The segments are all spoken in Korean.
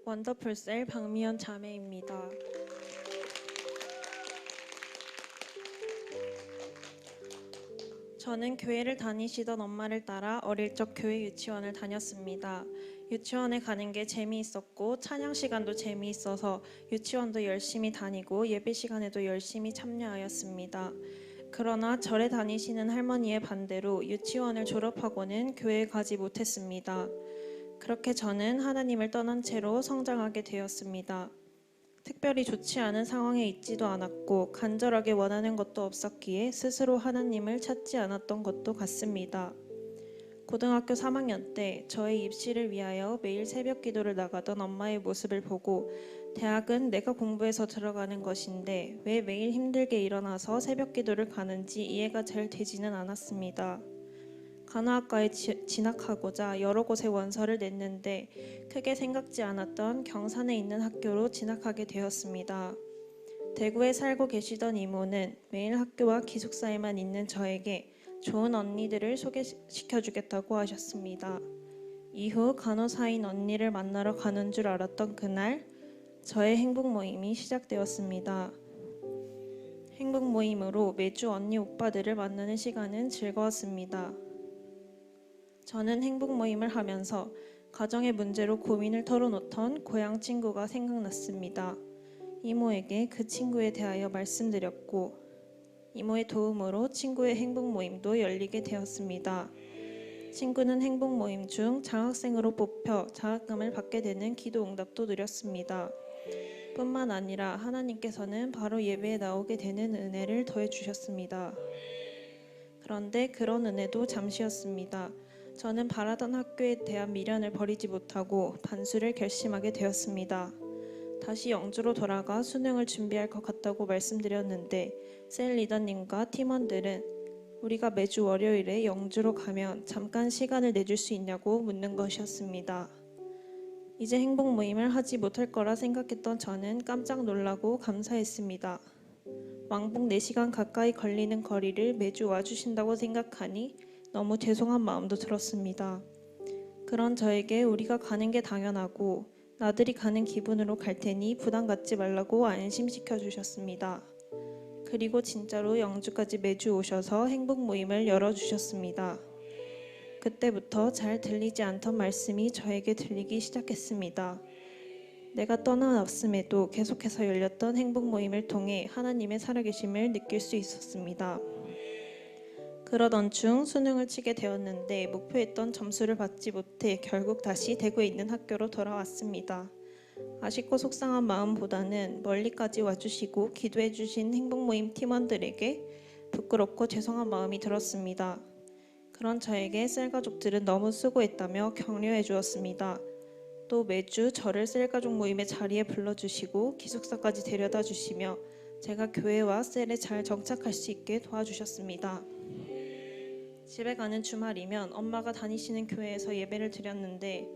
원더풀셀 박미연 자매입니다. 저는 교회를 다니시던 엄마를 따라 어릴 적 교회 유치원을 다녔습니다. 유치원에 가는 게 재미있었고 찬양 시간도 재미있어서 유치원도 열심히 다니고 예배 시간에도 열심히 참여하였습니다. 그러나 절에 다니시는 할머니의 반대로 유치원을 졸업하고는 교회에 가지 못했습니다. 그렇게 저는 하나님을 떠난 채로 성장하게 되었습니다. 특별히 좋지 않은 상황에 있지도 않았고 간절하게 원하는 것도 없었기에 스스로 하나님을 찾지 않았던 것도 같습니다. 고등학교 3학년 때 저의 입시를 위하여 매일 새벽 기도를 나가던 엄마의 모습을 보고 대학은 내가 공부해서 들어가는 것인데 왜 매일 힘들게 일어나서 새벽 기도를 가는지 이해가 잘 되지는 않았습니다. 간호학과에 진학하고자 여러 곳에 원서를 냈는데 크게 생각지 않았던 경산에 있는 학교로 진학하게 되었습니다. 대구에 살고 계시던 이모는 매일 학교와 기숙사에만 있는 저에게 좋은 언니들을 소개시켜주겠다고 하셨습니다. 이후 간호사인 언니를 만나러 가는 줄 알았던 그날, 저의 행복 모임이 시작되었습니다. 행복 모임으로 매주 언니 오빠들을 만나는 시간은 즐거웠습니다. 저는 행복 모임을 하면서 가정의 문제로 고민을 털어놓던 고향 친구가 생각났습니다. 이모에게 그 친구에 대하여 말씀드렸고 이모의 도움으로 친구의 행복 모임도 열리게 되었습니다. 친구는 행복 모임 중 장학생으로 뽑혀 장학금을 받게 되는 기도 응답도 누렸습니다. 뿐만 아니라 하나님께서는 바로 예배에 나오게 되는 은혜를 더해주셨습니다. 그런데 그런 은혜도 잠시였습니다. 저는 바라던 학교에 대한 미련을 버리지 못하고 반수를 결심하게 되었습니다. 다시 영주로 돌아가 수능을 준비할 것 같다고 말씀드렸는데 셀 리더님과 팀원들은 우리가 매주 월요일에 영주로 가면 잠깐 시간을 내줄 수 있냐고 묻는 것이었습니다. 이제 행복 모임을 하지 못할 거라 생각했던 저는 깜짝 놀라고 감사했습니다. 왕복 4시간 가까이 걸리는 거리를 매주 와주신다고 생각하니 너무 죄송한 마음도 들었습니다. 그런 저에게 우리가 가는 게 당연하고 나들이 가는 기분으로 갈 테니 부담 갖지 말라고 안심시켜 주셨습니다. 그리고 진짜로 영주까지 매주 오셔서 행복 모임을 열어주셨습니다. 그때부터 잘 들리지 않던 말씀이 저에게 들리기 시작했습니다. 내가 떠나왔음에도 계속해서 열렸던 행복 모임을 통해 하나님의 살아계심을 느낄 수 있었습니다. 그러던 중 수능을 치게 되었는데 목표했던 점수를 받지 못해 결국 다시 대구에 있는 학교로 돌아왔습니다. 아쉽고 속상한 마음보다는 멀리까지 와주시고 기도해주신 행복모임 팀원들에게 부끄럽고 죄송한 마음이 들었습니다. 그런 저에게 셀가족들은 너무 수고했다며 격려해 주었습니다. 또 매주 저를 셀가족 모임의 자리에 불러주시고 기숙사까지 데려다 주시며 제가 교회와 셀에 잘 정착할 수 있게 도와주셨습니다. 집에 가는 주말이면 엄마가 다니시는 교회에서 예배를 드렸는데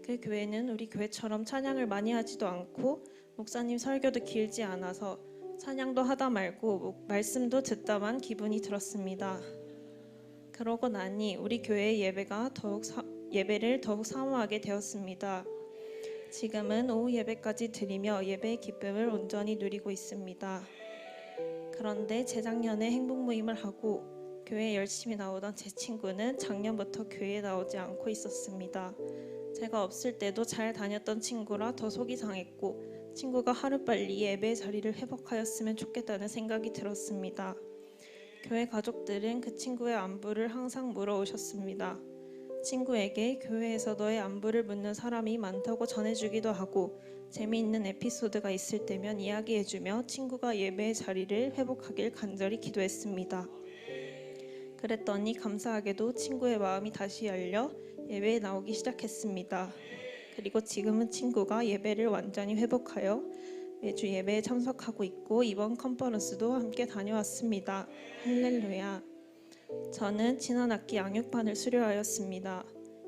그 교회는 우리 교회처럼 찬양을 많이 하지도 않고 목사님 설교도 길지 않아서 찬양도 하다 말고 말씀도 듣다만 기분이 들었습니다. 그러고 나니 우리 교회의 예배를 더욱 사모하게 되었습니다. 지금은 오후 예배까지 드리며 예배의 기쁨을 온전히 누리고 있습니다. 그런데 재작년에 행복 모임을 하고 교회에 열심히 나오던 제 친구는 작년부터 교회에 나오지 않고 있었습니다. 제가 없을 때도 잘 다녔던 친구라 더 속이 상했고 친구가 하루빨리 예배 자리를 회복하였으면 좋겠다는 생각이 들었습니다. 교회 가족들은 그 친구의 안부를 항상 물어오셨습니다. 친구에게 교회에서 너의 안부를 묻는 사람이 많다고 전해주기도 하고 재미있는 에피소드가 있을 때면 이야기해주며 친구가 예배의 자리를 회복하길 간절히 기도했습니다. 그랬더니 감사하게도 친구의 마음이 다시 열려 예배에 나오기 시작했습니다. 그리고 지금은 친구가 예배를 완전히 회복하여 매주 예배에 참석하고 있고 이번 컨퍼런스도 함께 다녀왔습니다. 할렐루야. 저는 지난 학기 양육반을 수료하였습니다.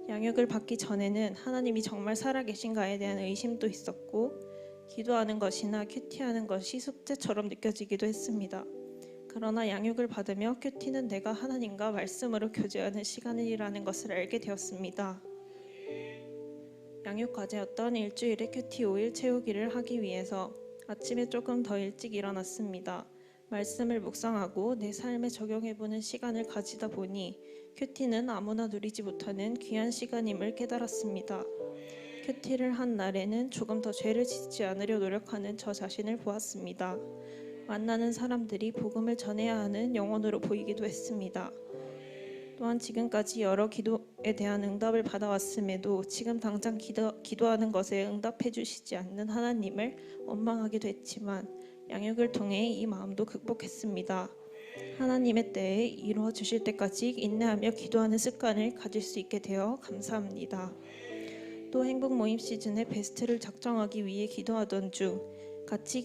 양육을 받기 전에는 하나님이 정말 살아계신가에 대한 의심도 있었고 기도하는 것이나 큐티하는 것이 숙제처럼 느껴지기도 했습니다. 그러나 양육을 받으며 큐티는 내가 하나님과 말씀으로 교제하는 시간이라는 것을 알게 되었습니다. 양육 과제였던 일주일에 큐티 5일 채우기를 하기 위해서 아침에 조금 더 일찍 일어났습니다. 말씀을 묵상하고 내 삶에 적용해보는 시간을 가지다 보니 큐티는 아무나 누리지 못하는 귀한 시간임을 깨달았습니다. 큐티를 한 날에는 조금 더 죄를 짓지 않으려 노력하는 저 자신을 보았습니다. 만나는 사람들이 복음을 전해야 하는 영혼으로 보이기도 했습니다. 또한 지금까지 여러 기도에 대한 응답을 받아왔음에도 지금 당장 기도하는 것에 응답해 주시지 않는 하나님을 원망하기도 했지만 양육을 통해 이 마음도 극복했습니다. 하나님의 때에 이루어 주실 때까지 인내하며 기도하는 습관을 가질 수 있게 되어 감사합니다. 또 행복 모임 시즌의 베스트를 작정하기 위해 기도하던 중 같이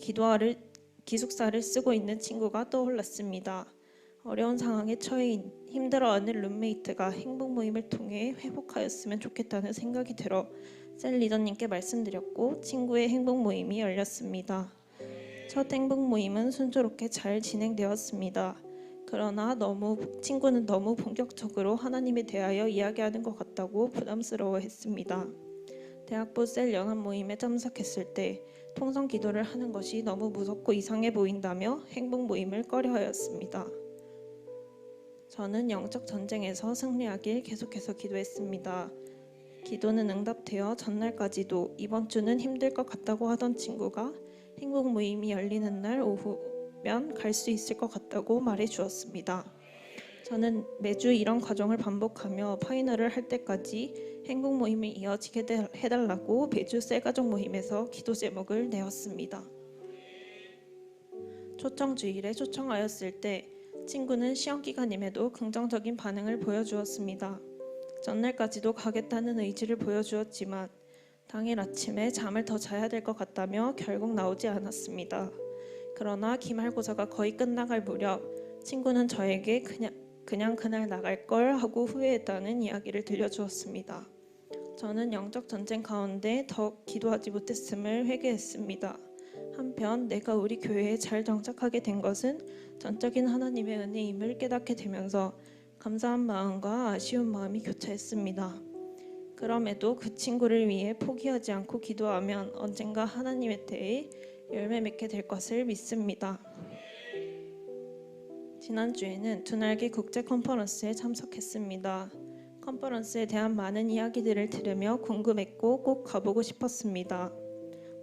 기숙사를 쓰고 있는 친구가 떠올랐습니다. 어려운 상황에 처해 힘들어하는 룸메이트가 행복 모임을 통해 회복하였으면 좋겠다는 생각이 들어 셀 리더님께 말씀드렸고 친구의 행복 모임이 열렸습니다. 첫 행복 모임은 순조롭게 잘 진행되었습니다. 그러나 친구는 너무 본격적으로 하나님에 대하여 이야기하는 것 같다고 부담스러워했습니다. 대학부 셀 연합 모임에 참석했을 때 통성 기도를 하는 것이 너무 무섭고 이상해 보인다며 행복 모임을 꺼려하였습니다. 저는 영적 전쟁에서 승리하길 계속해서 기도했습니다. 기도는 응답되어 전날까지도 이번 주는 힘들 것 같다고 하던 친구가 행복 모임이 열리는 날 오후면 갈 수 있을 것 같다고 말해 주었습니다. 저는 매주 이런 과정을 반복하며 파이널을 할 때까지 행복 모임이 이어지게 해달라고 매주 셀가족 모임에서 기도 제목을 내었습니다. 초청주일에 초청하였을 때 친구는 시험기간임에도 긍정적인 반응을 보여주었습니다. 전날까지도 가겠다는 의지를 보여주었지만 당일 아침에 잠을 더 자야 될 것 같다며 결국 나오지 않았습니다. 그러나 기말고사가 거의 끝나갈 무렵 친구는 저에게 그냥 그날 나갈 걸 하고 후회했다는 이야기를 들려주었습니다. 저는 영적 전쟁 가운데 더 기도하지 못했음을 회개했습니다. 한편 내가 우리 교회에 잘 정착하게 된 것은 전적인 하나님의 은혜임을 깨닫게 되면서 감사한 마음과 아쉬운 마음이 교차했습니다. 그럼에도 그 친구를 위해 포기하지 않고 기도하면 언젠가 하나님의 때에 열매 맺게 될 것을 믿습니다. 지난주에는 두 날개 국제 컨퍼런스에 참석했습니다. 컨퍼런스에 대한 많은 이야기들을 들으며 궁금했고 꼭 가보고 싶었습니다.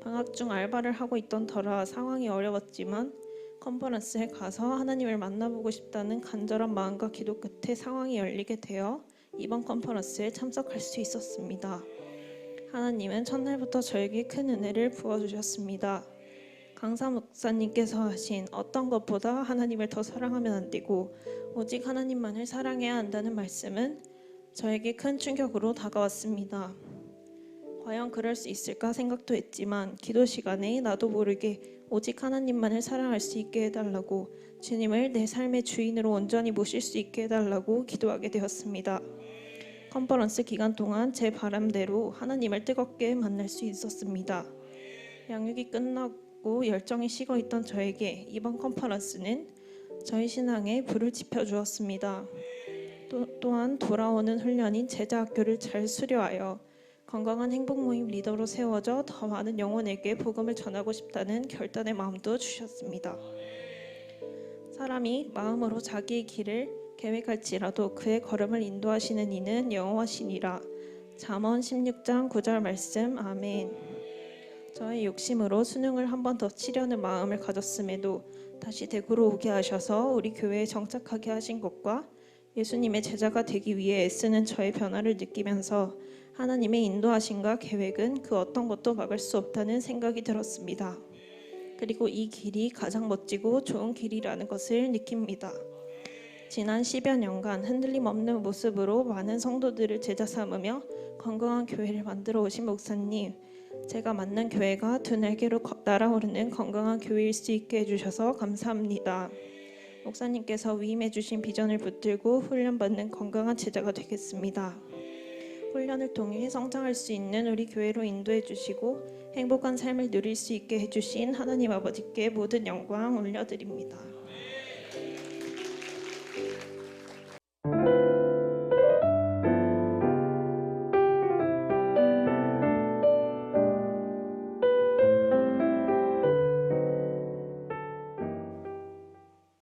방학 중 알바를 하고 있던 터라 상황이 어려웠지만 컨퍼런스에 가서 하나님을 만나보고 싶다는 간절한 마음과 기도 끝에 상황이 열리게 되어 이번 컨퍼런스에 참석할 수 있었습니다. 하나님은 첫날부터 저에게 큰 은혜를 부어주셨습니다. 강사 목사님께서 하신 어떤 것보다 하나님을 더 사랑하면 안 되고 오직 하나님만을 사랑해야 한다는 말씀은 저에게 큰 충격으로 다가왔습니다. 과연 그럴 수 있을까 생각도 했지만 기도 시간에 나도 모르게 오직 하나님만을 사랑할 수 있게 해달라고 주님을 내 삶의 주인으로 온전히 모실 수 있게 해달라고 기도하게 되었습니다. 컨퍼런스 기간 동안 제 바람대로 하나님을 뜨겁게 만날 수 있었습니다. 양육이 끝나고 열정이 식어있던 저에게 이번 컨퍼런스는 저희 신앙에 불을 지펴주었습니다. 또한 돌아오는 훈련인 제자학교를 잘 수료하여 건강한 행복 모임 리더로 세워져 더 많은 영혼에게 복음을 전하고 싶다는 결단의 마음도 주셨습니다. 사람이 마음으로 자기의 길을 계획할지라도 그의 걸음을 인도하시는 이는 여호와시니라. 잠언 16장 9절 말씀. 아멘. 저의 욕심으로 수능을 한 번 더 치려는 마음을 가졌음에도 다시 대구로 오게 하셔서 우리 교회에 정착하게 하신 것과 예수님의 제자가 되기 위해 애쓰는 저의 변화를 느끼면서 하나님의 인도하심과 계획은 그 어떤 것도 막을 수 없다는 생각이 들었습니다. 그리고 이 길이 가장 멋지고 좋은 길이라는 것을 느낍니다. 지난 10여 년간 흔들림 없는 모습으로 많은 성도들을 제자 삼으며 건강한 교회를 만들어 오신 목사님, 제가 만난 교회가 두 날개로 날아오르는 건강한 교회일 수 있게 해주셔서 감사합니다. 목사님께서 위임해 주신 비전을 붙들고 훈련받는 건강한 제자가 되겠습니다. 훈련을 통해 성장할 수 있는 우리 교회로 인도해 주시고 행복한 삶을 누릴 수 있게 해주신 하나님 아버지께 모든 영광 올려드립니다.